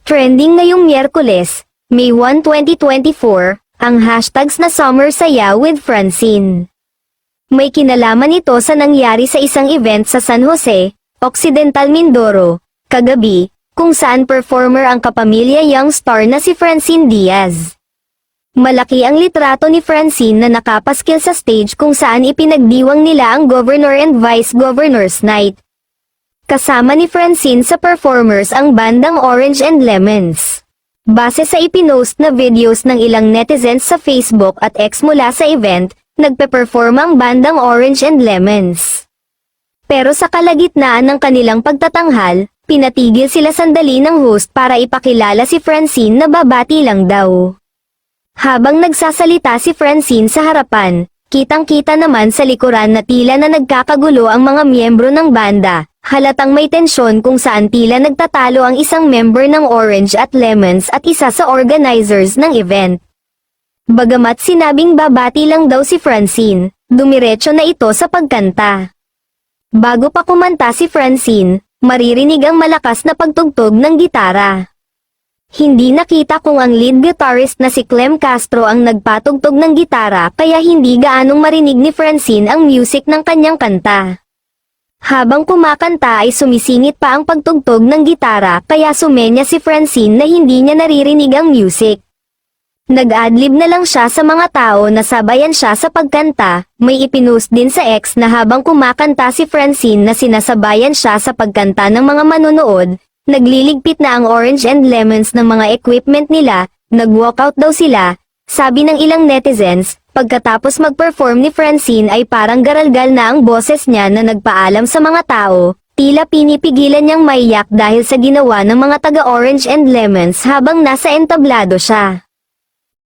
Trending ngayong Miyerkules, May 1, 2024, ang hashtags na Summer Saya with Francine. May kinalaman ito sa nangyari sa isang event sa San Jose, Occidental Mindoro, kagabi, kung saan performer ang kapamilya young star na si Francine Diaz. Malaki ang litrato ni Francine na nakapaskil sa stage kung saan ipinagdiwang nila ang Governor and Vice Governor's Night. Kasama ni Francine sa performers ang bandang Orange and Lemons. Base sa ipinost na videos ng ilang netizens sa Facebook at X mula sa event, nagpe-perform ang bandang Orange and Lemons. Pero sa kalagitnaan ng kanilang pagtatanghal, pinatigil sila sandali ng host para ipakilala si Francine na babati lang daw. Habang nagsasalita si Francine sa harapan, kitang-kita naman sa likuran na tila na nagkakagulo ang mga miyembro ng banda. Halatang may tensyon kung saan tila nagtatalo ang isang member ng Orange at Lemons at isa sa organizers ng event. Bagamat sinabing babati lang daw si Francine, dumiretso na ito sa pagkanta. Bago pa kumanta si Francine, maririnig ang malakas na pagtugtog ng gitara. Hindi nakita kung ang lead guitarist na si Clem Castro ang nagpatugtog ng gitara kaya hindi gaanong marinig ni Francine ang music ng kanyang kanta. Habang kumakanta ay sumisingit pa ang pagtugtog ng gitara kaya sumenya si Francine na hindi niya naririnig ang music. Nag-adlib na lang siya sa mga tao na sabayan siya sa pagkanta. May ipinost din sa X na habang kumakanta si Francine na sinasabayan siya sa pagkanta ng mga manonood, nagliligpit na ang Orange and Lemons ng mga equipment nila, nag-walkout daw sila. Sabi ng ilang netizens, pagkatapos mag-perform ni Francine ay parang garalgal na ang boses niya na nagpaalam sa mga tao, tila pinipigilan niyang maiyak dahil sa ginawa ng mga taga-Orange and Lemons habang nasa entablado siya.